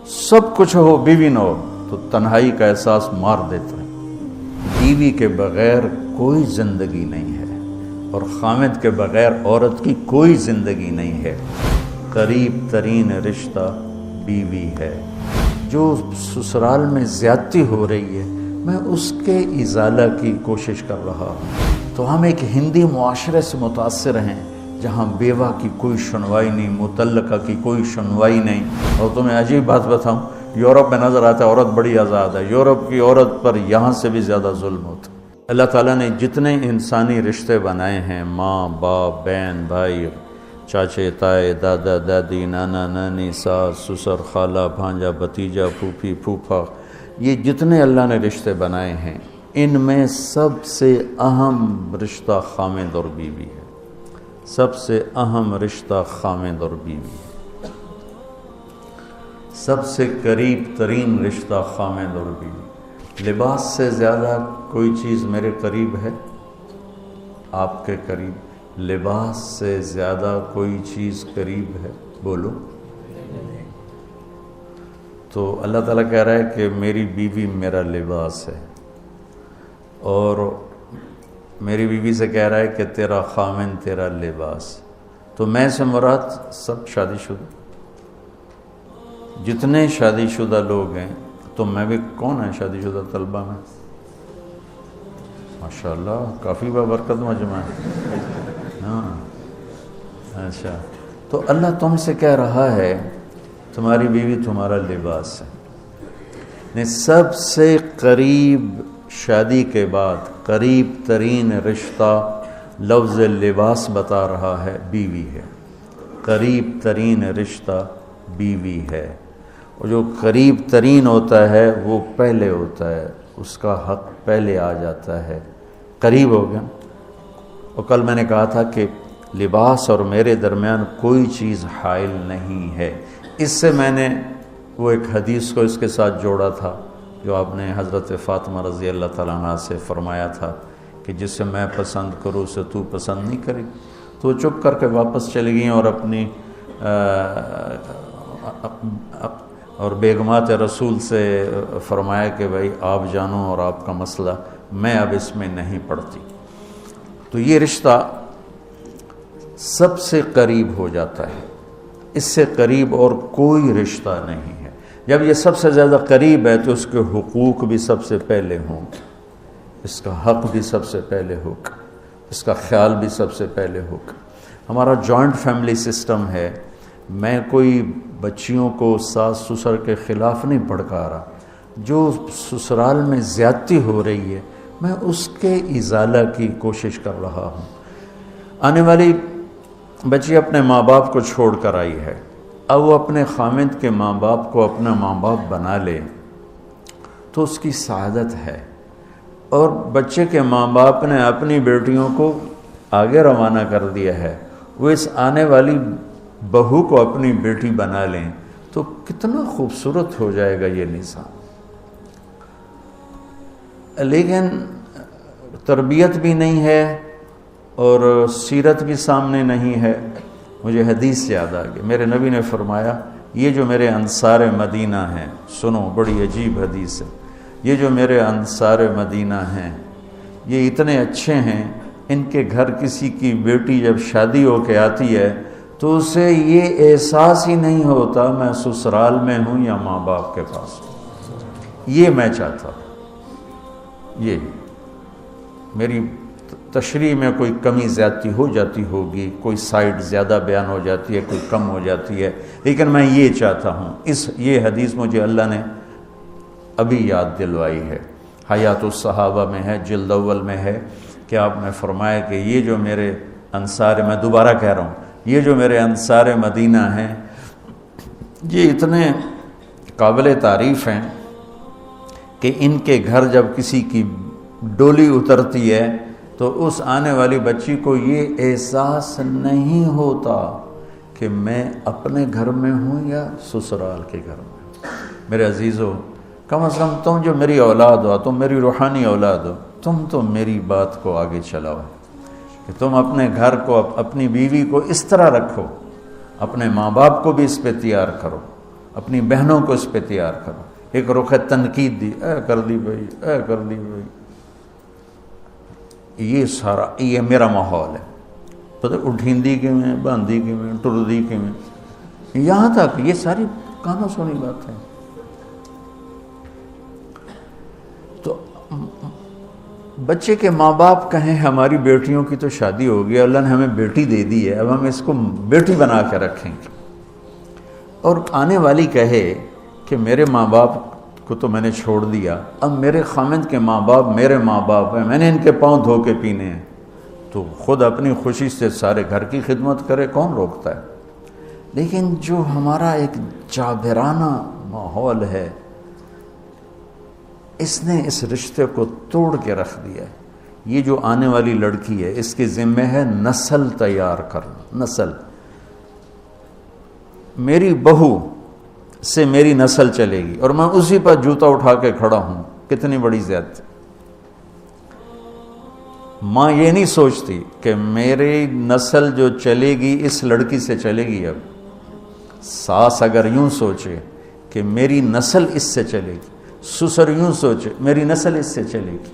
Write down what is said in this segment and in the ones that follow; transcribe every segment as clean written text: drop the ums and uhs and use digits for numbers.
سب کچھ ہو بیوی نہ ہو تو تنہائی کا احساس مار دیتا ہے۔ بیوی کے بغیر کوئی زندگی نہیں ہے اور خامد کے بغیر عورت کی کوئی زندگی نہیں ہے۔ قریب ترین رشتہ بیوی ہے۔ جو سسرال میں زیادتی ہو رہی ہے میں اس کے ازالہ کی کوشش کر رہا ہوں۔ تو ہم ایک ہندی معاشرے سے متاثر ہیں جہاں بیوہ کی کوئی سنوائی نہیں، مطلقہ کی کوئی سنوائی نہیں۔ اور تمہیں عجیب بات بتاؤں، یورپ میں نظر آتا ہے عورت بڑی آزاد ہے، یورپ کی عورت پر یہاں سے بھی زیادہ ظلم ہوتا ہے۔ اللہ تعالیٰ نے جتنے انسانی رشتے بنائے ہیں، ماں باپ، بہن بھائی، چاچے تائے، دادا دادی، نانا نانی، ساس سسر، خالہ بھانجا، بھتیجا، پھوپھی پھوپھا، یہ جتنے اللہ نے رشتے بنائے ہیں ان میں سب سے اہم رشتہ خامد اور بیوی ہے۔ سب سے اہم رشتہ خامد اور بیوی ہے۔ سب سے قریب ترین رشتہ خامد اور بیوی۔ لباس سے زیادہ کوئی چیز میرے قریب ہے؟ آپ کے قریب لباس سے زیادہ کوئی چیز قریب ہے؟ بولو۔ تو اللہ تعالیٰ کہہ رہا ہے کہ میری بیوی میرا لباس ہے، اور میری بیوی سے کہہ رہا ہے کہ تیرا خامن تیرا لباس۔ تو میں سے مراد سب شادی شدہ، جتنے شادی شدہ لوگ ہیں، تو میں بھی کون ہے شادی شدہ طلبہ میں؟ ماشاءاللہ کافی بابرکت مجمع ہے۔ ہاں اچھا، تو اللہ تم سے کہہ رہا ہے تمہاری بیوی تمہارا لباس ہے۔ سب سے قریب شادی کے بعد قریب ترین رشتہ لفظ لباس بتا رہا ہے بیوی ہے۔ قریب ترین رشتہ بیوی ہے، اور جو قریب ترین ہوتا ہے وہ پہلے ہوتا ہے، اس کا حق پہلے آ جاتا ہے، قریب ہو گیا۔ اور کل میں نے کہا تھا کہ لباس اور میرے درمیان کوئی چیز حائل نہیں ہے۔ اس سے میں نے وہ ایک حدیث کو اس کے ساتھ جوڑا تھا جو آپ نے حضرت فاطمہ رضی اللہ تعالیٰ عنہ سے فرمایا تھا کہ جس سے میں پسند کروں اسے تو پسند نہیں کرے۔ تو چپ کر کے واپس چلی گئیں اور اپنی اور بیگمات رسول سے فرمایا کہ بھائی آپ جانو اور آپ کا مسئلہ، میں اب اس میں نہیں پڑتی۔ تو یہ رشتہ سب سے قریب ہو جاتا ہے، اس سے قریب اور کوئی رشتہ نہیں ہے۔ جب یہ سب سے زیادہ قریب ہے تو اس کے حقوق بھی سب سے پہلے ہوں گے، اس کا حق بھی سب سے پہلے ہوگا، اس کا خیال بھی سب سے پہلے ہوگا۔ ہمارا جوائنٹ فیملی سسٹم ہے۔ میں کوئی بچیوں کو ساس سسر کے خلاف نہیں بھڑکا رہا، جو سسرال میں زیادتی ہو رہی ہے میں اس کے ازالہ کی کوشش کر رہا ہوں۔ آنے والی بچی اپنے ماں باپ کو چھوڑ کر آئی ہے، اب وہ اپنے خامد کے ماں باپ کو اپنا ماں باپ بنا لے تو اس کی سعادت ہے، اور بچے کے ماں باپ نے اپنی بیٹیوں کو آگے روانہ کر دیا ہے، وہ اس آنے والی بہو کو اپنی بیٹی بنا لیں تو کتنا خوبصورت ہو جائے گا یہ نظام۔ لیکن تربیت بھی نہیں ہے اور سیرت بھی سامنے نہیں ہے۔ مجھے حدیث یاد آ گئی، میرے نبی نے فرمایا یہ جو میرے انصار مدینہ ہیں، سنو بڑی عجیب حدیث ہے، یہ جو میرے انصار مدینہ ہیں یہ اتنے اچھے ہیں، ان کے گھر کسی کی بیٹی جب شادی ہو کے آتی ہے تو اسے یہ احساس ہی نہیں ہوتا میں سسرال میں ہوں یا ماں باپ کے پاس ہوں۔ یہ میں چاہتا ہوں، یہ میری تشریح میں کوئی کمی زیادتی ہو جاتی ہوگی، کوئی سائڈ زیادہ بیان ہو جاتی ہے، کوئی کم ہو جاتی ہے، لیکن میں یہ چاہتا ہوں۔ یہ حدیث مجھے اللہ نے ابھی یاد دلوائی ہے، حیات الصحابہ میں ہے، جلد اول میں ہے، کہ آپ نے فرمایا کہ یہ جو میرے انصار، میں دوبارہ کہہ رہا ہوں، یہ جو میرے انصار مدینہ ہیں یہ اتنے قابل تعریف ہیں کہ ان کے گھر جب کسی کی ڈولی اترتی ہے تو اس آنے والی بچی کو یہ احساس نہیں ہوتا کہ میں اپنے گھر میں ہوں یا سسرال کے گھر میں۔ میرے عزیزو، کم از کم تم جو میری اولاد ہو، تم میری روحانی اولاد ہو، تم تو میری بات کو آگے چلاؤ کہ تم اپنے گھر کو، اپنی بیوی کو اس طرح رکھو، اپنے ماں باپ کو بھی اس پہ تیار کرو، اپنی بہنوں کو اس پہ تیار کرو. ایک رخ تنقید دی، اے کر دی بھائی، اے کر دی بھائی. یہ سارا یہ میرا ماحول ہے. پتہ اٹھیندی کیویں، باندھی کیویں، ٹردی کیویں، یہاں تک یہ ساری کانوں سنی بات ہے. تو بچے کے ماں باپ کہیں ہماری بیٹیوں کی تو شادی ہو گئی، اللہ نے ہمیں بیٹی دے دی ہے، اب ہم اس کو بیٹی بنا کے رکھیں گے. اور آنے والی کہے کہ میرے ماں باپ کو تو میں نے چھوڑ دیا، اب میرے خامند کے ماں باپ میرے ماں باپ ہیں، میں نے ان کے پاؤں دھو کے پینے ہیں، تو خود اپنی خوشی سے سارے گھر کی خدمت کرے، کون روکتا ہے؟ لیکن جو ہمارا ایک جابرانہ ماحول ہے، اس نے اس رشتے کو توڑ کے رکھ دیا ہے. یہ جو آنے والی لڑکی ہے اس کے ذمہ ہے نسل تیار کرنا. نسل، میری بہو سے میری نسل چلے گی اور میں اسی پر جوتا اٹھا کے کھڑا ہوں، کتنی بڑی زیادتی. ماں یہ نہیں سوچتی کہ میری نسل جو چلے گی اس لڑکی سے چلے گی. اب ساس اگر یوں سوچے کہ میری نسل اس سے چلے گی، سسر یوں سوچے میری نسل اس سے چلے گی،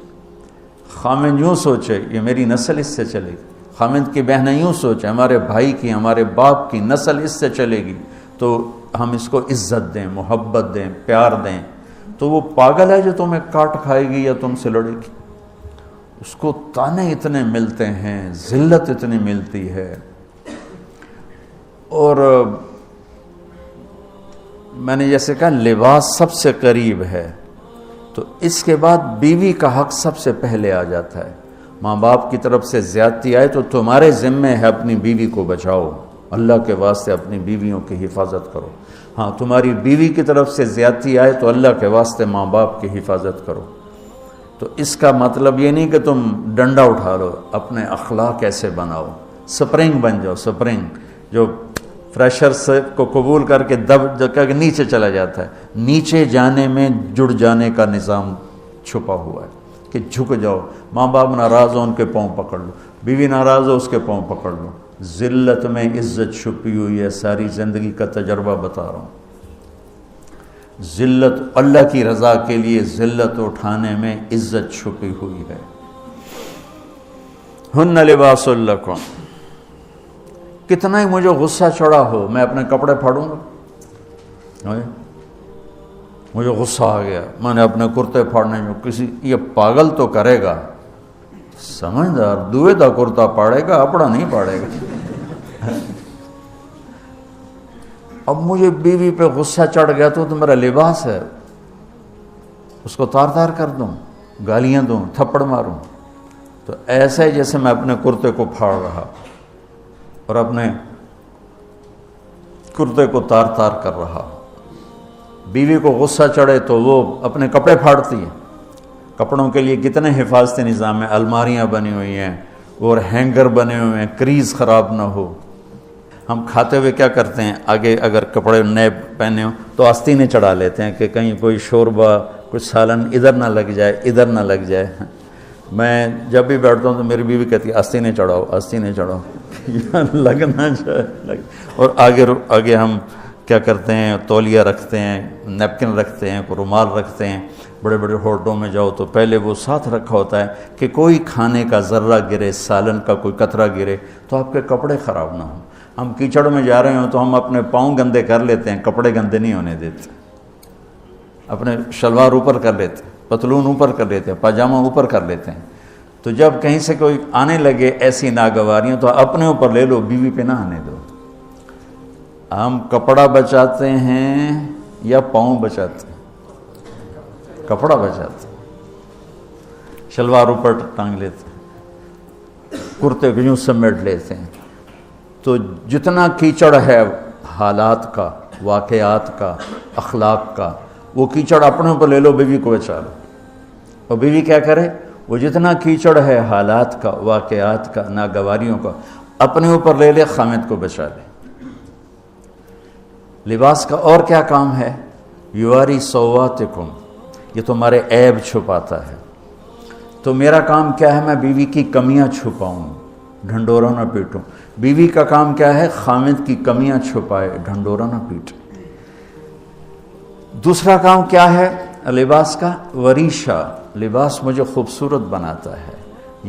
خامند یوں سوچے یہ میری نسل اس سے چلے گی، خامند کی بہنیں یوں سوچے ہمارے بھائی کی، ہمارے باپ کی نسل اس سے چلے گی، تو ہم اس کو عزت دیں، محبت دیں، پیار دیں. تو وہ پاگل ہے جو تمہیں کاٹ کھائے گی یا تم سے لڑے گی. اس کو تانے اتنے ملتے ہیں، ذلت اتنی ملتی ہے. اور میں نے جیسے کہا لباس سب سے قریب ہے، تو اس کے بعد بیوی کا حق سب سے پہلے آ جاتا ہے. ماں باپ کی طرف سے زیادتی آئے تو تمہارے ذمہ ہے اپنی بیوی کو بچاؤ، اللہ کے واسطے اپنی بیویوں کی حفاظت کرو. ہاں تمہاری بیوی کی طرف سے زیادتی آئے تو اللہ کے واسطے ماں باپ کی حفاظت کرو. تو اس کا مطلب یہ نہیں کہ تم ڈنڈا اٹھا لو، اپنے اخلاق ایسے بناؤ، سپرنگ بن جاؤ. سپرنگ جو فریشر سے کو قبول کر کے دب کر کے نیچے چلا جاتا ہے، نیچے جانے میں جڑ جانے کا نظام چھپا ہوا ہے کہ جھک جاؤ. ماں باپ ناراض ہو ان کے پاؤں پکڑ لو، بیوی ناراض ہو اس کے پاؤں پکڑ لو. ذلت میں عزت چھپی ہوئی ہے، ساری زندگی کا تجربہ بتا رہا ہوں. ذلت اللہ کی رضا کے لیے ذلت اٹھانے میں عزت چھپی ہوئی ہے. ہن لباس لکم. کتنا ہی مجھے غصہ چڑھا ہو میں اپنے کپڑے پھاڑوں گا. مجھے غصہ آ گیا میں نے اپنے کرتے پھاڑنے میں، کسی یہ پاگل تو کرے گا، سمجھدار دوے دا کرتا پاڑے گا، اپنا نہیں پاڑے گا. اب مجھے بیوی پہ غصہ چڑھ گیا تو میرا لباس ہے، اس کو تار تار کر دوں، گالیاں دوں، تھپڑ ماروں. تو ایسے جیسے میں اپنے کرتے کو پھاڑ رہا اور اپنے کرتے کو تار تار کر رہا. بیوی کو غصہ چڑھے تو وہ اپنے کپڑے پھاڑتی ہے. کپڑوں کے لیے کتنے حفاظتی نظام ہیں، الماریاں بنی ہوئی ہیں اور ہینگر بنے ہوئے ہیں، کریز خراب نہ ہو. ہم کھاتے ہوئے کیا کرتے ہیں، آگے اگر کپڑے نئے پہنے ہوں تو آستینیں چڑھا لیتے ہیں کہ کہیں کوئی شوربہ کچھ سالن ادھر نہ لگ جائے، ادھر نہ لگ جائے. میں جب بھی بیٹھتا ہوں تو میری بیوی کہتی ہے آستینیں چڑھاؤ، آستینیں چڑھاؤ، لگ نہ جائے. اور آگے ہم کیا کرتے ہیں، تولیہ رکھتے ہیں، نیپکن رکھتے ہیں، رومال رکھتے ہیں. بڑے بڑے ہوٹلوں میں جاؤ تو پہلے وہ ساتھ رکھا ہوتا ہے کہ کوئی کھانے کا ذرہ گرے، سالن کا کوئی قطرہ گرے تو آپ کے کپڑے خراب نہ ہوں. ہم کیچڑ میں جا رہے ہوں تو ہم اپنے پاؤں گندے کر لیتے ہیں، کپڑے گندے نہیں ہونے دیتے. اپنے شلوار اوپر کر لیتے ہیں، پتلون اوپر کر لیتے ہیں، پاجامہ اوپر کر لیتے ہیں. تو جب کہیں سے کوئی آنے لگے ایسی ناگواریاں تو اپنے اوپر لے لو، بیوی پہ نہ آنے دو. ہم کپڑا بچاتے ہیں یا پاؤں بچاتے ہیں؟ کپڑا بچاتے ہیں. شلوار اوپر ٹانگ لیتے ہیں، کرتے کو یوں سمیٹ لیتے ہیں. تو جتنا کیچڑ ہے حالات کا، واقعات کا، اخلاق کا، وہ کیچڑ اپنے اوپر لے لو، بیوی کو بچا لو. اور بیوی کیا کرے، وہ جتنا کیچڑ ہے حالات کا، واقعات کا، ناگواریوں کا، اپنے اوپر لے لے، خامد کو بچا لے. لباس کا اور کیا کام ہے، یواری سواتکم، یہ تمہارے عیب چھپاتا ہے. تو میرا کام کیا ہے، میں بیوی کی کمیاں چھپاؤں، ڈھنڈورا نہ پیٹوں. بیوی کا کام کیا ہے، خامد کی کمیاں چھپائے، ڈھنڈورا نہ پیٹے. دوسرا کام کیا ہے لباس کا؟ وریشہ، لباس مجھے خوبصورت بناتا ہے۔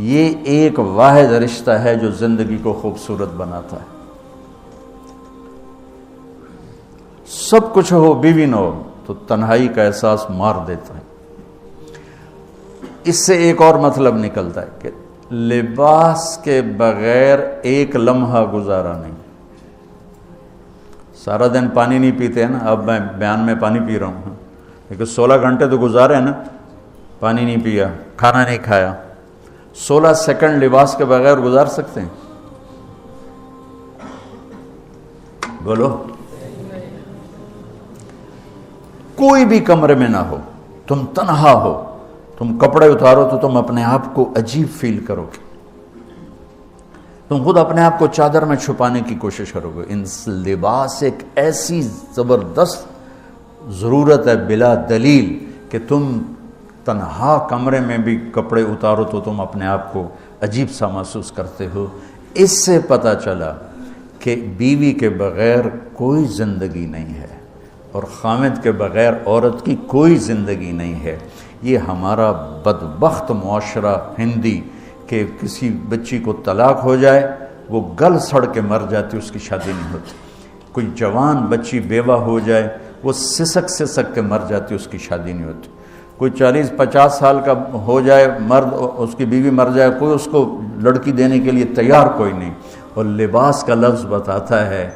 یہ ایک واحد رشتہ ہے جو زندگی کو خوبصورت بناتا ہے۔ سب کچھ ہو بیوی نہ ہو تو تنہائی کا احساس مار دیتا ہے۔ اس سے ایک اور مطلب نکلتا ہے کہ لباس کے بغیر ایک لمحہ گزارا نہیں۔ سارا دن پانی نہیں پیتے ہیں نا، اب میں بیان میں پانی پی رہا ہوں، لیکن 16 گھنٹے تو گزارے ہیں نا، پانی نہیں پیا، کھانا نہیں کھایا، 16 سیکنڈ لباس کے بغیر گزار سکتے ہیں؟ بولو۔ کوئی بھی کمرے میں نہ ہو، تم تنہا ہو، تم کپڑے اتارو تو تم اپنے آپ کو عجیب فیل کرو گے، تم خود اپنے آپ کو چادر میں چھپانے کی کوشش کرو گے۔ ان لباس ایک ایسی زبردست ضرورت ہے بلا دلیل کہ تم تنہا کمرے میں بھی کپڑے اتارو تو تم اپنے آپ کو عجیب سا محسوس کرتے ہو۔ اس سے پتہ چلا کہ بیوی کے بغیر کوئی زندگی نہیں ہے اور خامد کے بغیر عورت کی کوئی زندگی نہیں ہے۔ یہ ہمارا بدبخت معاشرہ ہندی کہ کسی بچی کو طلاق ہو جائے وہ گل سڑ کے مر جاتی، اس کی شادی نہیں ہوتی۔ کوئی جوان بچی بیوہ ہو جائے وہ سسک سسک کے مر جاتی، اس کی شادی نہیں ہوتی۔ کوئی 40-50 سال کا ہو جائے مرد، اس کی بیوی مر جائے، کوئی اس کو لڑکی دینے کے لیے تیار کوئی نہیں۔ اور لباس کا لفظ بتاتا ہے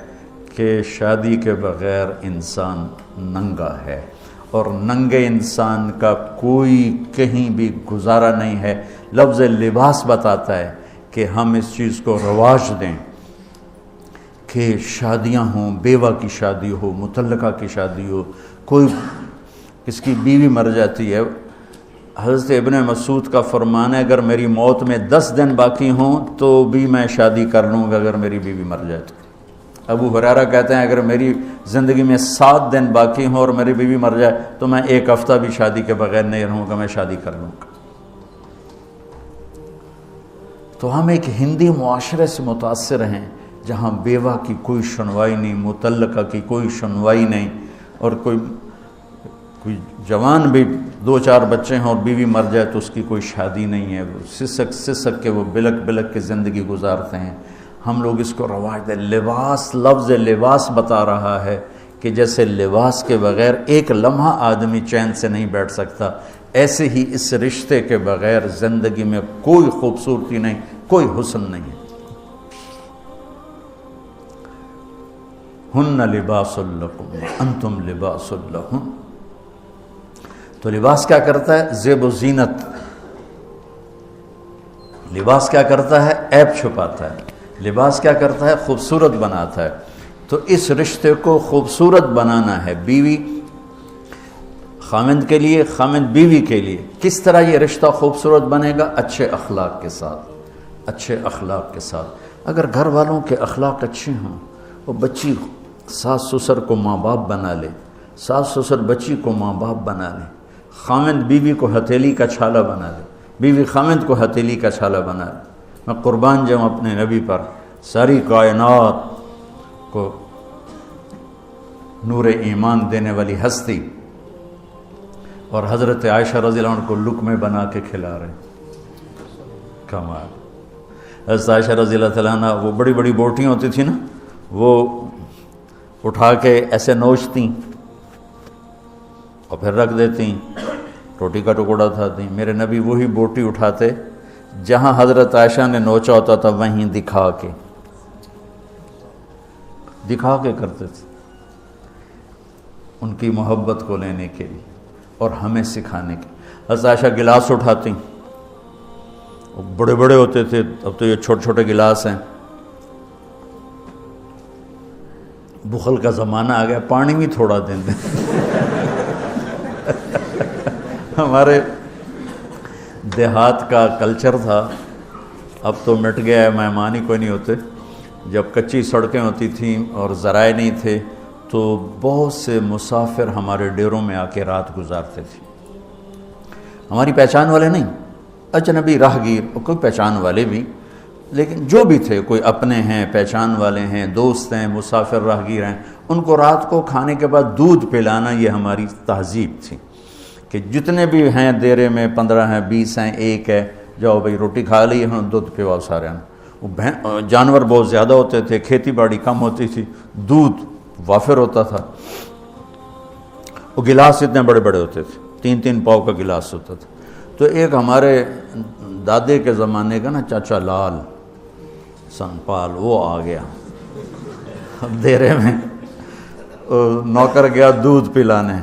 کہ شادی کے بغیر انسان ننگا ہے، اور ننگے انسان کا کوئی کہیں بھی گزارا نہیں ہے۔ لفظ لباس بتاتا ہے کہ ہم اس چیز کو رواج دیں کہ شادیاں ہوں، بیوہ کی شادی ہو، مطلقہ کی شادی ہو، کوئی اس کی بیوی مر جاتی ہے۔ حضرت ابن مسعود کا فرمان ہے اگر میری موت میں 10 دن باقی ہوں تو بھی میں شادی کر لوں گا اگر میری بیوی مر جائے تو۔ ابو ہریرہ کہتے ہیں اگر میری زندگی میں 7 دن باقی ہوں اور میری بیوی مر جائے تو میں 1 ہفتہ بھی شادی کے بغیر نہیں رہوں گا، میں شادی کر لوں گا۔ تو ہم ایک ہندی معاشرے سے متاثر ہیں جہاں بیوہ کی کوئی سنوائی نہیں، مطلقہ کی کوئی سنوائی نہیں، اور کوئی جوان بھی 2-4 بچے ہیں اور بیوی مر جائے تو اس کی کوئی شادی نہیں ہے، وہ سسک سسک کے وہ بلک بلک کے زندگی گزارتے ہیں۔ ہم لوگ اس کو رواج دیں۔ لباس، لفظ لباس بتا رہا ہے کہ جیسے لباس کے بغیر ایک لمحہ آدمی چین سے نہیں بیٹھ سکتا، ایسے ہی اس رشتے کے بغیر زندگی میں کوئی خوبصورتی نہیں، کوئی حسن نہیں ہے۔ ہن لباس لکم انتم لباس لہن۔ تو لباس کیا کرتا ہے؟ زیب و زینت۔ لباس کیا کرتا ہے؟ عیب چھپاتا ہے۔ لباس کیا کرتا ہے؟ خوبصورت بناتا ہے۔ تو اس رشتے کو خوبصورت بنانا ہے، بیوی خامند کے لیے، خامند بیوی کے لیے۔ کس طرح یہ رشتہ خوبصورت بنے گا؟ اچھے اخلاق کے ساتھ، اچھے اخلاق کے ساتھ۔ اگر گھر والوں کے اخلاق اچھے ہوں، وہ بچی ساس سسر کو ماں باپ بنا لے، ساس سسر بچی کو ماں باپ بنا لے، خامند بیوی کو ہتھیلی کا چھالا بنا لے، بیوی خامند کو ہتھیلی کا چھالا بنا لے۔ میں قربان جاؤں اپنے نبی پر، ساری کائنات کو نور ایمان دینے والی ہستی، اور حضرت عائشہ رضی اللہ عنہ کو لقمے بنا کے کھلا رہے۔ کمال۔ حضرت عائشہ رضی اللہ تعالیٰ عنہ وہ بڑی بڑی بوٹیاں ہوتی تھیں نا، وہ اٹھا کے ایسے نوچتیں اور پھر رکھ دیتیں، روٹی کا ٹکڑا اٹھاتی۔ میرے نبی وہی بوٹی اٹھاتے جہاں حضرت عائشہ نے نوچا ہوتا تھا، وہیں دکھا کے کرتے تھے، ان کی محبت کو لینے کے لیے اور ہمیں سکھانے کے۔ حضرت عائشہ گلاس اٹھاتی، وہ بڑے بڑے ہوتے تھے، اب تو یہ چھوٹے چھوٹے گلاس ہیں۔ بخل کا زمانہ آ گیا، پانی بھی تھوڑا دیں دیں۔ ہمارے دیہات کا کلچر تھا، اب تو مٹ گیا ہے، مہمان ہی کوئی نہیں ہوتے۔ جب کچی سڑکیں ہوتی تھیں اور ذرائع نہیں تھے تو بہت سے مسافر ہمارے ڈیروں میں آ کے رات گزارتے تھے، ہماری پہچان والے نہیں، اجنبی راہگیر، کوئی پہچان والے بھی، لیکن جو بھی تھے، کوئی اپنے ہیں، پہچان والے ہیں، دوست ہیں، مسافر راہگیر ہیں، ان کو رات کو کھانے کے بعد دودھ پلانا یہ ہماری تہذیب تھی کہ جتنے بھی ہیں دیرے میں 15 ہیں، 20 ہیں، 1 ہے، جاؤ بھائی روٹی کھا لی ہے، دودھ پواؤ سارے ہیں۔ وہ جانور بہت زیادہ ہوتے تھے، کھیتی باڑی کم ہوتی تھی، دودھ وافر ہوتا تھا، وہ گلاس اتنے بڑے بڑے ہوتے تھے، 3 پاؤ کا گلاس ہوتا تھا۔ تو ایک ہمارے دادے کے زمانے کا نا چاچا لال سنپال، وہ آ گیا دیرے میں، نوکر گیا دودھ پلانے،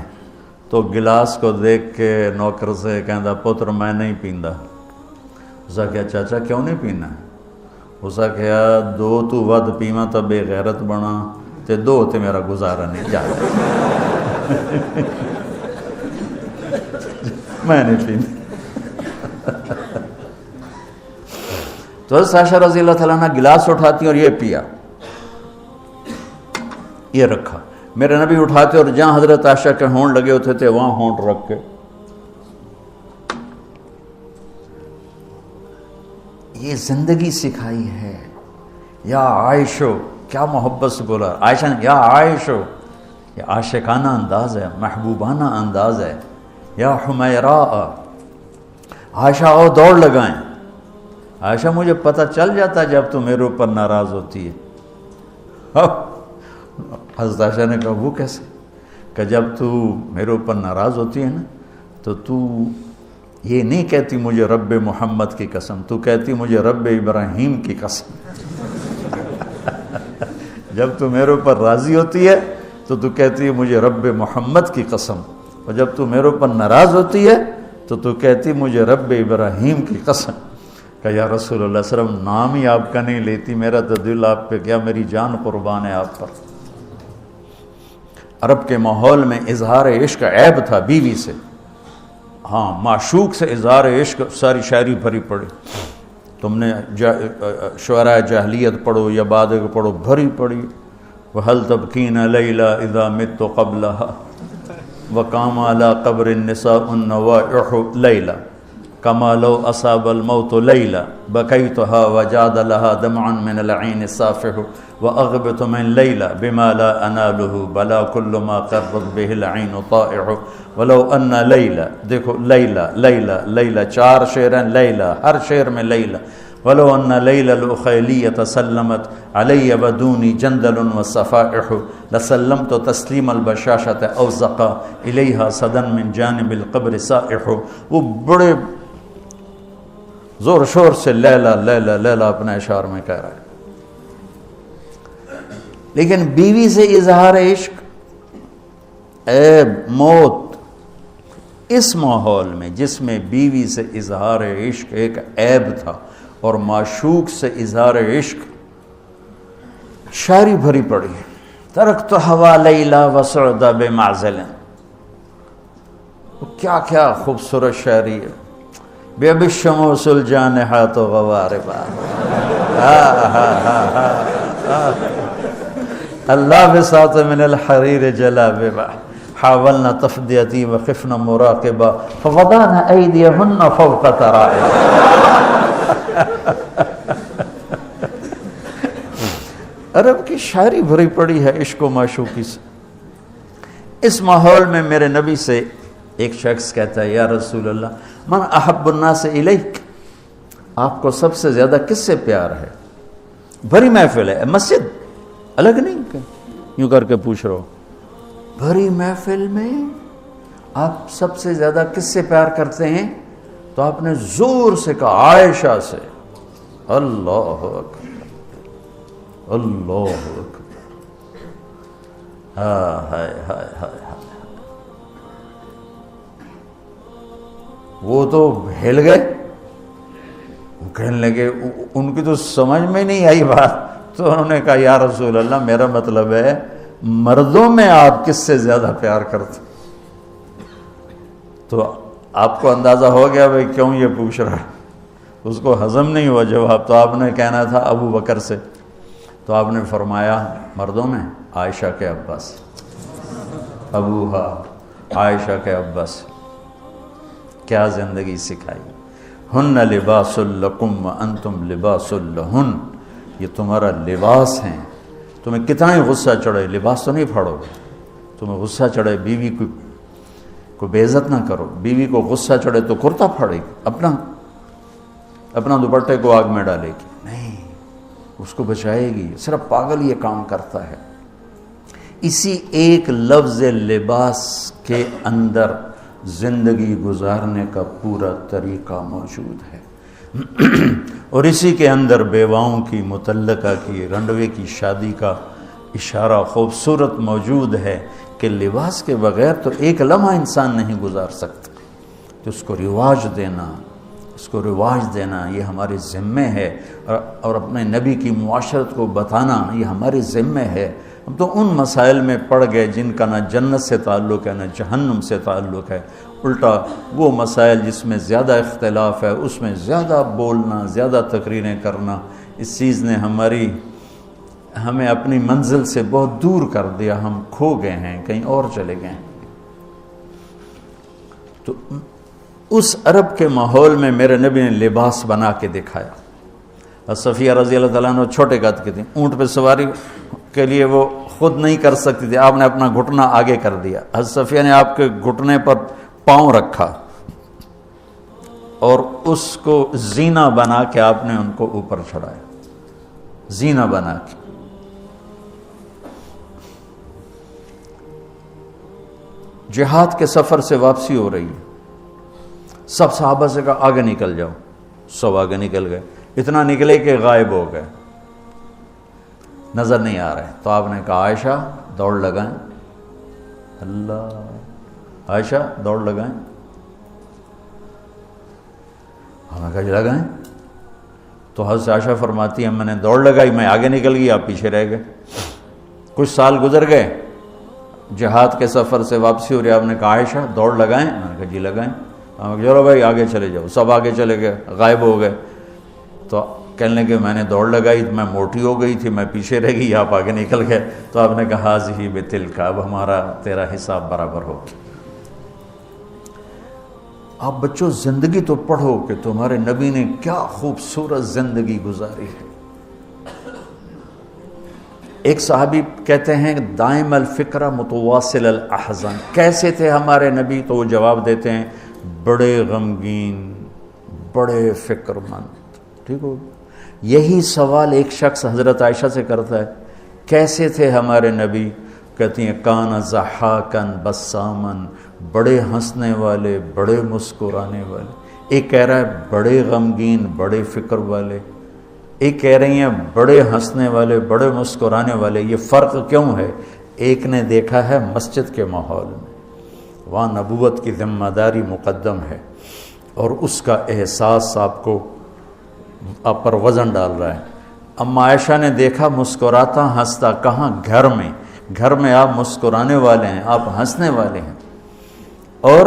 تو گلاس کو دیکھ کے نوکر سے کہندا پتر میں نہیں پیندا۔ اسا کہا چاچا کیوں نہیں پینا؟ اسا کہا 2 تو ود پیواں تو بے غیرت بنا، تے 2 تے میرا گزارا نہیں جا رہا میں نہیں پیندا۔ تو حضرت عائشہ رضی اللہ تعالیٰ عنہ گلاس اٹھاتی اور یہ پیا، یہ رکھا۔ میرے نبی اٹھاتے اور جہاں حضرت عائشہ کے ہونٹ لگے ہوتے تھے وہاں ہونٹ رکھ کے یہ زندگی سکھائی ہے۔ یا عائشو، کیا محبت سے بولا عائشہ نے، یا عائشو، یہ عاشقانہ انداز ہے، محبوبانہ انداز ہے۔ یا حمیراء، عائشہ آؤ دوڑ لگائیں۔ عائشہ مجھے پتہ چل جاتا جب تو میرے اوپر ناراض ہوتی ہے۔ حضرت عائشہ نے کہا وہ کیسے؟ کہ جب تو میرے اوپر ناراض ہوتی ہے نا تو یہ نہیں کہتی مجھے رب محمد کی قسم، تو کہتی مجھے رب ابراہیم کی قسم۔ جب تو میرے اوپر راضی ہوتی ہے تو کہتی ہے مجھے رب محمد کی قسم، اور جب تو میرے اوپر ناراض ہوتی ہے تو کہتی مجھے رب ابراہیم کی قسم۔ کہ یا رسول اللہ صلی اللہ علیہ وسلم نام ہی آپ کا نہیں لیتی، میرا تو دل آپ پہ گیا، میری جان قربان ہے آپ پر۔ عرب کے ماحول میں اظہار عشق عیب تھا بیوی سے، ہاں معشوق سے اظہار عشق ساری شاعری بھری پڑی، تم نے شعراء جاہلیت پڑھو یا بعد کو پڑھو، بھری پڑی۔ وَهَلْ تَبْكِينَ لَيْلَا إِذَا مِتُّ قَبْلَهَا وَقَامَ عَلَى قَبْرِ النِّسَاءُ النَّوَائِحُ لَيْلًا كَمَا لَوْ أَصَابَ الْمَوْتُ لَيْلًا بَكَيْتُهَا وَجَادَ لَهَا دَمْعًا مِنَ الْعَيْنِ الصَّافِحُ وَأَغْبِطُ مِنْ لَيْلًا بِمَا لَا أَنَالُهُ بَلَا كُلُّ مَا قَرَّتْ بِهِ الْعَيْنُ طَائِعُ وَلَوْ أَنَّ لَيْلًا، دیکھو لیلہ لیلہ لیلہ 4 شعر ہیں، لیلہ ہر شعر میں لیلہ۔ وَلَوْ أَنَّ لَيْلَ الْأُخَيْلِيَّةَ سَلَّمَتْ عَلَيَّ وَدُونِي جَنْدَلٌ وَالصَّفَائِحُ لَسَلَّمْتُ تَسْلِيمَ الْبَشَاشَةِ أَوْ زَقَى إِلَيْهَا صَدًا مِنْ جَانِبِ الْقَبْرِ سَائِحُ۔ وہ بڑے زور شور سے لیلہ لیلہ لیلہ اپنے اشعار میں کہہ رہا ہے، لیکن بیوی سے اظہار عشق عیب، موت، اس ماحول میں جس میں بیوی سے اظہار عشق ایک عیب تھا اور معشوق سے اظہار عشق شاعری بھری پڑی۔ ترکت ہوا لیلا وسعد بمعزل، کیا کیا خوبصورت شاعری ہے۔ بے بالشموس الجانحات غواربا، اللہ بساط من الحریر جلاببا حاولنا تفدیتی وخفنا مراقبا فوضعنا ایدیہن فوق ترائب۔ عرب کی شاعری بھری پڑی ہے عشق و معشوقی سے۔ اس ماحول میں میرے نبی سے ایک شخص کہتا ہے یا رسول اللہ من احب الناس الیک، آپ کو سب سے زیادہ کس سے پیار ہے؟ بھری محفل ہے، مسجد الگ نہیں کہ یوں کر کے پوچھ رہا ہو، بھری محفل میں آپ سب سے زیادہ کس سے پیار کرتے ہیں؟ تو آپ نے زور سے کہا عائشہ سے۔ اللہ اکبر، اللہ اکبر، ہائے ہائے ہائے ہائے۔ وہ تو ہل گئے، وہ کہنے لگے، ان کی تو سمجھ میں نہیں آئی بات، تو انہوں نے کہا یا رسول اللہ میرا مطلب ہے مردوں میں آپ کس سے زیادہ پیار کرتے؟ تو آپ کو اندازہ ہو گیا بھائی کیوں یہ پوچھ رہا ہے، اس کو ہضم نہیں ہوا جواب۔ تو آپ نے کہنا تھا ابو بکر سے، تو آپ نے فرمایا مردوں میں عائشہ کے ابا سے، ابوہا عائشہ کے ابا سے۔ کیا زندگی سکھائی۔ ہن لباس لکم وانتم لباس لہن، یہ تمہارا لباس ہیں. تمہیں کتنا ہی غصہ چڑھے لباس تو نہیں پھاڑو گے. تمہیں غصہ چڑھے بیوی کو بے عزت نہ کرو. بیوی کو غصہ چڑھے تو کرتا پھاڑے گی، اپنا دوپٹے کو آگ میں ڈالے گی نہیں، اس کو بچائے گی. صرف پاگل یہ کام کرتا ہے. اسی ایک لفظ لباس کے اندر زندگی گزارنے کا پورا طریقہ موجود ہے. اور اسی کے اندر بیواؤں کی، مطلقہ کی، رنڈوے کی شادی کا اشارہ خوبصورت موجود ہے کہ لباس کے بغیر تو ایک لمحہ انسان نہیں گزار سکتا. تو اس کو رواج دینا یہ ہمارے ذمے ہے، اور اپنے نبی کی معاشرت کو بتانا یہ ہمارے ذمے ہے. ہم تو ان مسائل میں پڑ گئے جن کا نہ جنت سے تعلق ہے نہ جہنم سے تعلق ہے. الٹا وہ مسائل جس میں زیادہ اختلاف ہے اس میں زیادہ بولنا، زیادہ تقریریں کرنا، اس چیز نے ہمیں اپنی منزل سے بہت دور کر دیا. ہم کھو گئے ہیں، کہیں اور چلے گئے ہیں. تو اس عرب کے ماحول میں میرے نبی نے لباس بنا کے دکھایا. صفیہ رضی اللہ تعالیٰ عنہ چھوٹے قد کی تھیں، اونٹ پہ سواری کے لیے وہ خود نہیں کر سکتی تھی. آپ نے اپنا گھٹنا آگے کر دیا. حضرت صفیہ نے آپ کے گھٹنے پر پاؤں رکھا اور اس کو زینہ بنا کے آپ نے ان کو اوپر چڑھایا. زینہ بنا کے. جہاد کے سفر سے واپسی ہو رہی ہے. سب صحابہ سے کہا آگے نکل جاؤ. سب آگے نکل گئے. اتنا نکلے کہ غائب ہو گئے، نظر نہیں آ رہے. تو آپ نے کہا عائشہ دوڑ لگائیں. اللہ، عائشہ دوڑ لگائیں. ہم نے کہا جی لگائیں. تو حضرت عائشہ فرماتی ہیں میں نے دوڑ لگائی، میں آگے نکل گئی، آپ پیچھے رہ گئے. کچھ سال گزر گئے، جہاد کے سفر سے واپسی ہو رہی. آپ نے کہا عائشہ دوڑ لگائیں. میں نے کہا جی لگائیں. ہم نے کہا چلو بھائی آگے چلے جاؤ. سب آگے چلے گئے، غائب ہو گئے. تو کہنے لگے میں نے دوڑ لگائی، میں موٹی ہو گئی تھی، میں پیچھے رہ گئی، آپ آگے نکل گئے. تو آپ نے کہا حاضی بتلک، اب ہمارا تیرا حساب برابر ہو. آپ بچوں زندگی تو پڑھو کہ تمہارے نبی نے کیا خوبصورت زندگی گزاری ہے. ایک صحابی کہتے ہیں دائم الفکرہ متواصل الاحزان، کیسے تھے ہمارے نبی؟ تو وہ جواب دیتے ہیں بڑے غمگین، بڑے فکر مند. ٹھیک ہو. یہی سوال ایک شخص حضرت عائشہ سے کرتا ہے کیسے تھے ہمارے نبی؟ کہتی ہیں کان ضحاکن بسامن، بڑے ہنسنے والے، بڑے مسکرانے والے. ایک کہہ رہا ہے بڑے غمگین، بڑے فکر والے. ایک کہہ رہی ہیں بڑے ہنسنے والے، بڑے مسکرانے والے. یہ فرق کیوں ہے؟ ایک نے دیکھا ہے مسجد کے ماحول میں، وہاں نبوت کی ذمہ داری مقدم ہے اور اس کا احساس آپ پر وزن ڈال رہا ہے. اما عائشہ نے دیکھا مسکراتا ہنستا کہاں؟ گھر میں آپ مسکرانے والے ہیں، آپ ہنسنے والے ہیں. اور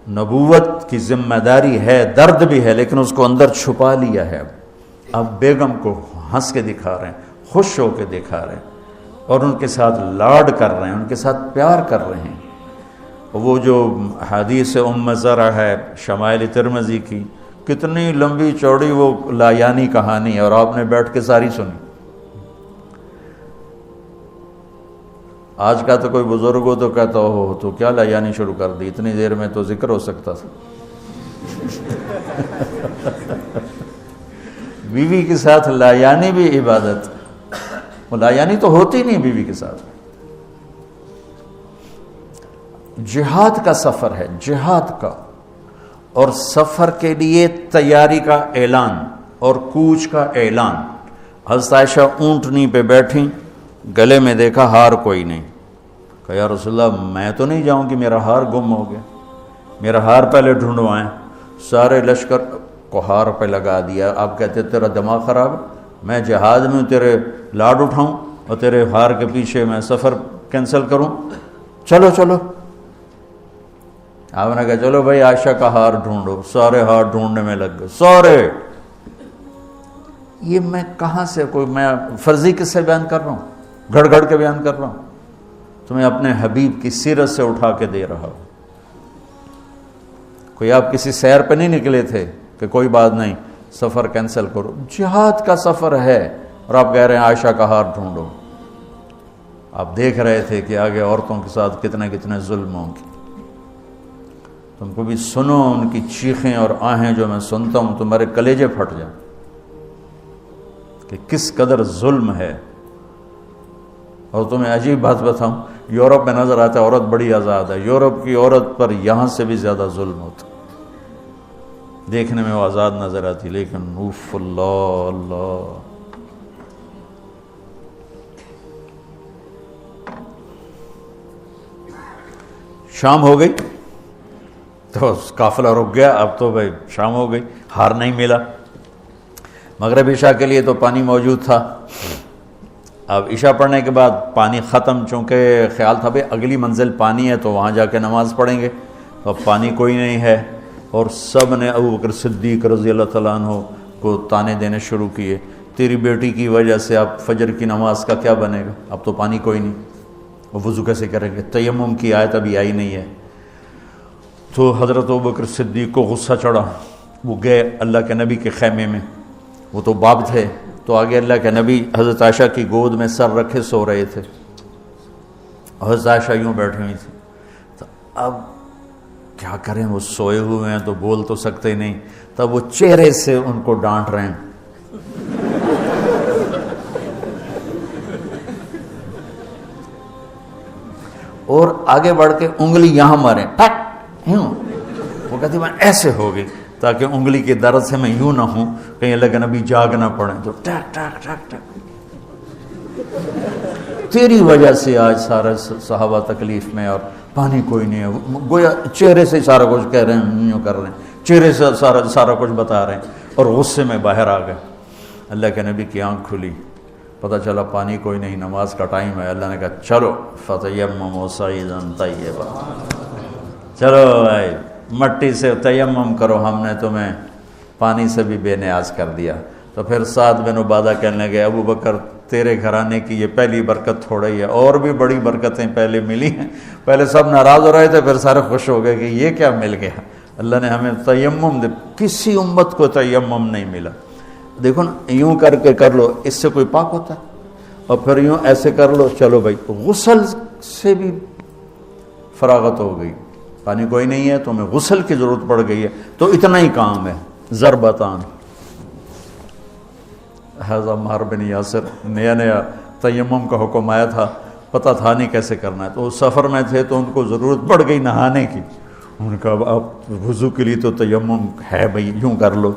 نبوت کی ذمہ داری ہے، درد بھی ہے، لیکن اس کو اندر چھپا لیا ہے. اب بیگم کو ہنس کے دکھا رہے ہیں، خوش ہو کے دکھا رہے ہیں اور ان کے ساتھ لاڈ کر رہے ہیں، ان کے ساتھ پیار کر رہے ہیں. وہ جو حدیث ام زرع ہے شمائل ترمذی کی، کتنی لمبی چوڑی وہ لایانی کہانی ہے اور آپ نے بیٹھ کے ساری سنی. آج کا تو کوئی بزرگ ہو تو کہتا ہو تو کیا لایانی شروع کر دی، اتنی دیر میں تو ذکر ہو سکتا تھا. بیوی کے ساتھ لایانی بھی عبادت. وہ لایانی تو ہوتی نہیں بیوی کے ساتھ. جہاد کا سفر ہے، جہاد کا، اور سفر کے لیے تیاری کا اعلان اور کوچ کا اعلان. حضرت عائشہ اونٹنی پہ بیٹھیں، گلے میں دیکھا ہار کوئی نہیں. کہا یا رسول اللہ میں تو نہیں جاؤں کہ میرا ہار گم ہو گیا، میرا ہار پہلے ڈھونڈوائیں. سارے لشکر کو ہار پہ لگا دیا. آپ کہتے تیرا دماغ خراب ہے، میں جہاد میں تیرے لاڈ اٹھاؤں اور تیرے ہار کے پیچھے میں سفر کینسل کروں؟ چلو چلو. آپ نے کہا چلو بھائی عائشہ کا ہار ڈھونڈو. سارے ہار ڈھونڈنے میں لگ گئے سارے. یہ میں کہاں سے کوئی میں فرضی قصے بیان کر رہا ہوں، گھڑ گھڑ کے بیان کر رہا ہوں؟ تمہیں اپنے حبیب کی سیرت سے اٹھا کے دے رہا ہوں. کوئی آپ کسی سیر پہ نہیں نکلے تھے کہ کوئی بات نہیں سفر کینسل کرو، جہاد کا سفر ہے اور آپ کہہ رہے ہیں عائشہ کا ہار ڈھونڈو۔ آپ دیکھ رہے تھے کہ آگے عورتوں کے ساتھ کتنے کتنے ظلم ہوں گے۔ تم کو بھی سنو ان کی چیخیں اور آہیں جو میں سنتا ہوں تمہارے کلیجے پھٹ جائیں کہ کس قدر ظلم ہے۔ اور تمہیں عجیب بات بتاؤں، یورپ میں نظر آتا ہے عورت بڑی آزاد ہے، یورپ کی عورت پر یہاں سے بھی زیادہ ظلم ہوتا، دیکھنے میں وہ آزاد نظر آتی، لیکن اوف اللہ اللہ۔ شام ہو گئی تو قافلہ رک گیا، اب تو بھائی شام ہو گئی، ہار نہیں ملا۔ مغرب عشاء کے لیے تو پانی موجود تھا، اب عشاء پڑھنے کے بعد پانی ختم، چونکہ خیال تھا بھائی اگلی منزل پانی ہے تو وہاں جا کے نماز پڑھیں گے، تو اب پانی کوئی نہیں ہے، اور سب نے ابو بکر صدیق رضی اللہ تعالیٰ عنہ کو تانے دینے شروع کیے، تیری بیٹی کی وجہ سے اب فجر کی نماز کا کیا بنے گا، اب تو پانی کوئی نہیں، وہ وضو کیسے کریں گے، تیمم کی آیت ابھی آئی نہیں ہے۔ تو حضرت ابو بکر صدیق کو غصہ چڑھا، وہ گئے اللہ کے نبی کے خیمے میں، وہ تو باب تھے، تو آگے اللہ کے نبی حضرت عائشہ کی گود میں سر رکھے سو رہے تھے، حضرت عائشہ یوں بیٹھی ہوئی تھی، تو اب کیا کریں، وہ سوئے ہوئے ہیں تو بول تو سکتے ہی نہیں، تب وہ چہرے سے ان کو ڈانٹ رہے ہیں، اور آگے بڑھ کے انگلی یہاں ماریں ٹک یوں، وہ کہتی میں ایسے ہو گئی تاکہ انگلی کے درد سے میں یوں نہ ہوں کہیں اللہ کے نبی جاگ نہ پڑیں، تو ٹک ٹک ٹک ٹک، تیری وجہ سے آج سارے صحابہ تکلیف میں اور پانی کوئی نہیں ہے، گویا چہرے سے سارا کچھ کہہ رہے ہیں، یوں کر رہے ہیں، چہرے سے سارا کچھ بتا رہے ہیں، اور غصے میں باہر آ گئے۔ اللہ کے نبی کی آنکھ کھلی، پتہ چلا پانی کوئی نہیں، نماز کا ٹائم ہے، اللہ نے کہا چلو فتیمموا صعیدا طیبا، چلو بھائی مٹی سے تیمم کرو، ہم نے تمہیں پانی سے بھی بے نیاز کر دیا۔ تو پھر سعد بن عبادہ کہنے لگے ابو بکر تیرے گھرانے کی یہ پہلی برکت تھوڑا ہی ہے، اور بھی بڑی برکتیں پہلے ملی ہیں، پہلے سب ناراض ہو رہے تھے، پھر سارے خوش ہو گئے کہ یہ کیا مل گیا، اللہ نے ہمیں تیمم دے، کسی امت کو تیمم نہیں ملا۔ دیکھو نا، یوں کر کے کر لو، اس سے کوئی پاک ہوتا ہے، اور پھر یوں ایسے کر لو، چلو بھائی غسل سے بھی فراغت ہو گئی، پانی کوئی نہیں ہے تو ہمیں غسل کی ضرورت پڑ گئی ہے، تو اتنا ہی کام ہے، ضربتان۔ حضرت عمار بن یاسر نیا نیا تیمم کا حکم آیا تھا، پتہ تھا نہیں کیسے کرنا ہے، تو وہ سفر میں تھے تو ان کو ضرورت پڑ گئی نہانے کی، ان کا اب وضو کے لیے تو تیمم ہے بھائی یوں کر لو،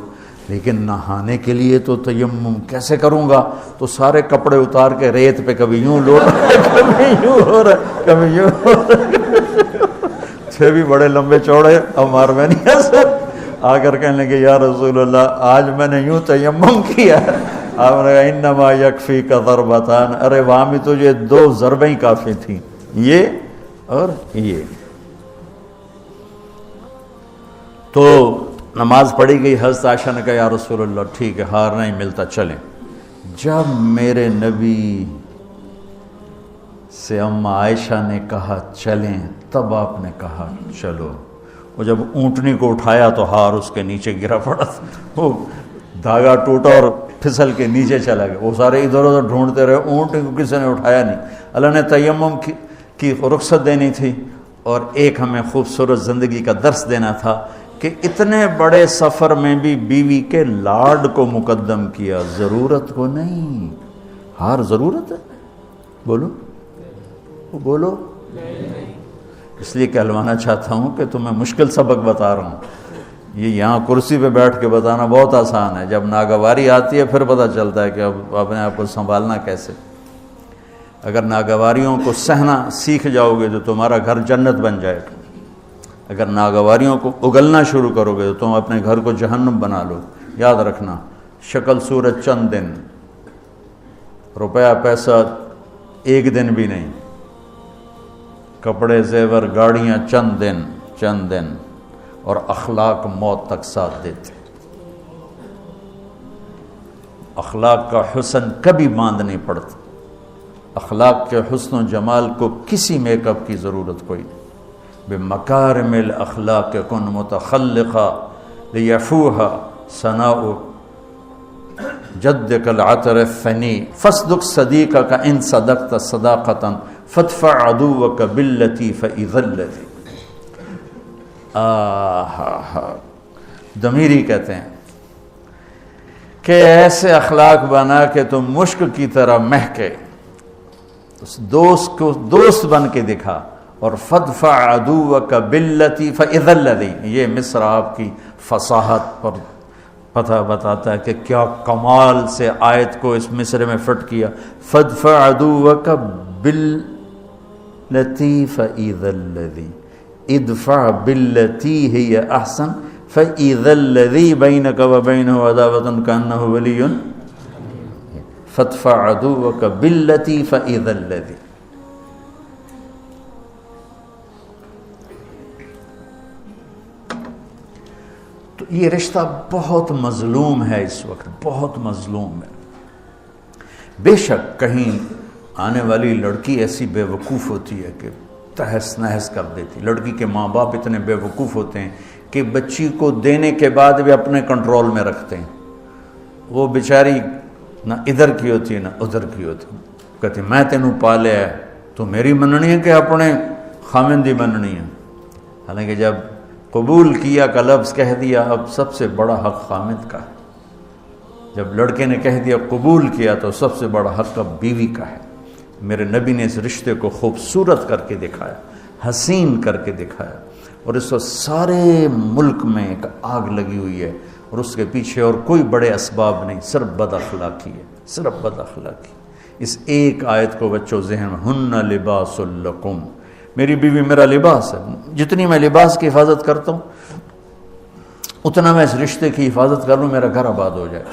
لیکن نہانے کے لیے تو تیمم کیسے کروں گا، تو سارے کپڑے اتار کے ریت پہ کبھی یوں لوٹ کبھی یوں ہو رہا کبھی یوں ہو رہا، تھے بھی بڑے لمبے چوڑے عمار بن یاسر، آ کر کہنے لگے یا رسول اللہ آج میں نے یوں تیمم کیا، آپ نے کہا انما یکفیک ضربتان، ارے وہاں بھی تجھے 2 ضربیں ہی کافی تھیں، یہ اور یہ۔ تو نماز پڑھی گئی، حضرت عائشہ نے کہا یا رسول اللہ ٹھیک ہے ہار نہیں ملتا چلیں۔ جب میرے نبی سے اماں عائشہ نے کہا چلیں، تب آپ نے کہا چلو، وہ جب اونٹنی کو اٹھایا تو ہار اس کے نیچے گرا پڑا، وہ دھاگا ٹوٹا اور پھسل کے نیچے چلا گیا، وہ سارے ادھر ادھر ڈھونڈتے رہے، اونٹنی کو کسی نے اٹھایا نہیں۔ اللہ نے تیمم کی رخصت دینی تھی، اور ایک ہمیں خوبصورت زندگی کا درس دینا تھا کہ اتنے بڑے سفر میں بھی بیوی کے لاڈ کو مقدم کیا، ضرورت کو نہیں۔ ہار ضرورت ہے؟ بولو بولو، اس لیے کہلوانا چاہتا ہوں کہ تمہیں مشکل سبق بتا رہا ہوں، یہ یہاں کرسی پہ بیٹھ کے بتانا بہت آسان ہے، جب ناگواری آتی ہے پھر پتہ چلتا ہے کہ اب اپنے آپ کو سنبھالنا کیسے۔ اگر ناگواریوں کو سہنا سیکھ جاؤ گے تو تمہارا گھر جنت بن جائے گا، اگر ناگواریوں کو اگلنا شروع کرو گے تو تم اپنے گھر کو جہنم بنا لو۔ یاد رکھنا، شکل صورت چند دن، روپیہ پیسہ 1 دن بھی نہیں، کپڑے زیور گاڑیاں چند دن، اور اخلاق موت تک ساتھ دیتے۔ اخلاق کا حسن کبھی باندھ نہیں پڑتا، اخلاق کے حسن و جمال کو کسی میک اپ کی ضرورت کوئی نہیں۔ بمکارم الاخلاق کن متخلقا لیفوہا ثناء جدک العطر الثنی فاصدق صدیقک ان صدقت صداقتا فادفع عدوک باللتی فاذا الذی. ضمیری کہتے ہیں کہ ایسے اخلاق بنا کہ تم مشک کی طرح مہکے، اس دوست کو دوست بن کے دکھا. اور فادفع عدوک باللتی فاذا الذی، یہ مصر آپ کی فصاحت پر پتہ بتاتا ہے کہ کیا کمال سے آیت کو اس مصرے میں فٹ کیا. فادفع عدوک باللتی فاذا الذی، ادفع باللتی ہی احسن فاذا الذی بینک وبینہ عداوۃ کانہ ولی. فادفع عدوک باللتی فاذا الذی. تو یہ رشتہ بہت مظلوم ہے، اس وقت بہت مظلوم ہے. بے شک کہیں آنے والی لڑکی ایسی بے وقوف ہوتی ہے کہ تہس نہس کر دیتی. لڑکی کے ماں باپ اتنے بے وقوف ہوتے ہیں کہ بچی کو دینے کے بعد بھی اپنے کنٹرول میں رکھتے ہیں. وہ بیچاری نہ ادھر کی ہوتی ہے نہ ادھر کی ہوتی ہے. کہتی میں تینوں پالیا ہے، تو میری مننی ہے کہ اپنے خامن دی مننی ہے. حالانکہ جب قبول کیا کا لفظ کہہ دیا، اب سب سے بڑا حق خامد کا ہے. جب لڑکے نے کہہ دیا قبول کیا تو سب سے بڑا حق اب بیوی کا ہے. میرے نبی نے اس رشتے کو خوبصورت کر کے دکھایا، حسین کر کے دکھایا، اور اس وقت سارے ملک میں ایک آگ لگی ہوئی ہے، اور اس کے پیچھے اور کوئی بڑے اسباب نہیں، صرف بد اخلاقی ہے، صرف بد اخلاقی. اس ایک آیت کو بچوں ذہن میں، ہن لباس لکم، میری بیوی میرا لباس ہے. جتنی میں لباس کی حفاظت کرتا ہوں اتنا میں اس رشتے کی حفاظت کر لوں، میرا گھر آباد ہو جائے.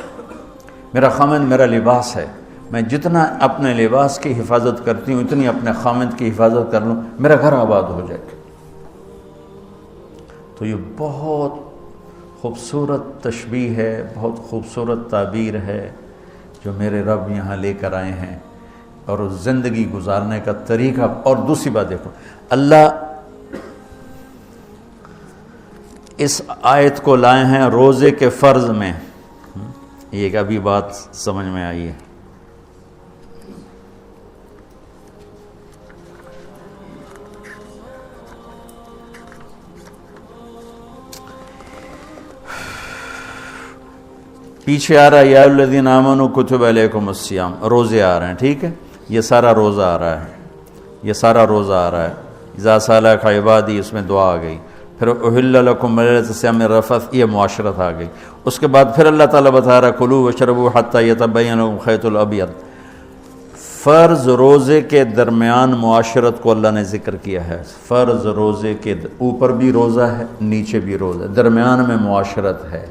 میرا خامند میرا لباس ہے، میں جتنا اپنے لباس کی حفاظت کرتی ہوں اتنی اپنے خامند کی حفاظت کر لوں، میرا گھر آباد ہو جائے. تو یہ بہت خوبصورت تشبیہ ہے، بہت خوبصورت تعبیر ہے جو میرے رب یہاں لے کر آئے ہیں، اور زندگی گزارنے کا طریقہ. اور دوسری بات دیکھو، اللہ اس آیت کو لائے ہیں روزے کے فرض میں. یہ ابھی بات سمجھ میں آئی ہے. پیچھے آ رہا ہے یا الذین آمنوا کتب علیکم الصیام، روزے آ رہے ہیں، ٹھیک ہے. یہ سارا روزہ آ رہا ہے، یہ سارا روزہ آ رہا ہے. اذا سالک عبادی، اس میں دعا آ گئی. پھر احل لکم لیلۃ الصیام الرفث، یہ معاشرت آ گئی. اس کے بعد پھر اللہ تعالیٰ بتا رہا کلوا واشربوا حتی یتبین لکم الخیط الابیض. فرض روزے کے درمیان معاشرت کو اللہ نے ذکر کیا ہے. فرض روزے کے اوپر بھی روزہ ہے، نیچے بھی روزہ ہے، درمیان میں معاشرت ہے.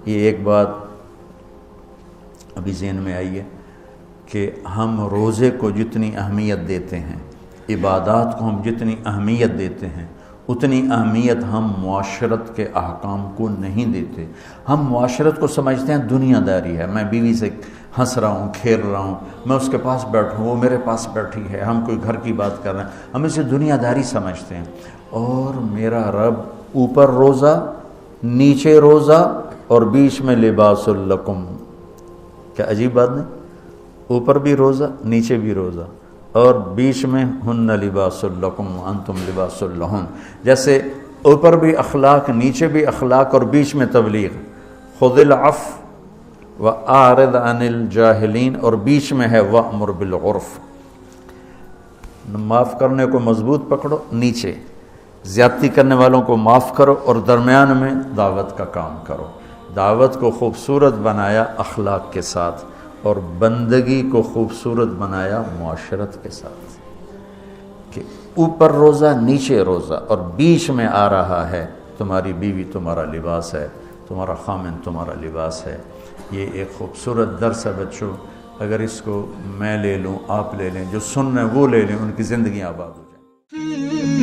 یہ ایک بات ابھی ذہن میں آئی ہے کہ ہم روزے کو جتنی اہمیت دیتے ہیں، عبادات کو ہم جتنی اہمیت دیتے ہیں، اتنی اہمیت ہم معاشرت کے احکام کو نہیں دیتے. ہم معاشرت کو سمجھتے ہیں دنیا داری ہے، میں بیوی سے ہنس رہا ہوں، کھیل رہا ہوں، میں اس کے پاس بیٹھوں، وہ میرے پاس بیٹھی ہے، ہم کوئی گھر کی بات کر رہے ہیں، ہم اسے دنیا داری سمجھتے ہیں. اور میرا رب اوپر روزہ، نیچے روزہ، اور بیچ میں لباس لکم. کیا عجیب بات نہیں؟ اوپر بھی روزہ، نیچے بھی روزہ، اور بیچ میں ہن لباس لکم وانتم لباس لہن. جیسے اوپر بھی اخلاق، نیچے بھی اخلاق، اور بیچ میں تبلیغ. خذ العفو واعرض عن الجاہلین، اور بیچ میں ہے وامر بالعرف. معاف کرنے کو مضبوط پکڑو، نیچے زیادتی کرنے والوں کو معاف کرو، اور درمیان میں دعوت کا کام کرو. دعوت کو خوبصورت بنایا اخلاق کے ساتھ، اور بندگی کو خوبصورت بنایا معاشرت کے ساتھ. کہ اوپر روزہ، نیچے روزہ، اور بیچ میں آ رہا ہے تمہاری بیوی تمہارا لباس ہے، تمہارا خامن تمہارا لباس ہے. یہ ایک خوبصورت درس ہے بچوں. اگر اس کو میں لے لوں، آپ لے لیں، جو سن رہے ہیں وہ لے لیں، ان کی زندگیاں آباد ہو جائیں.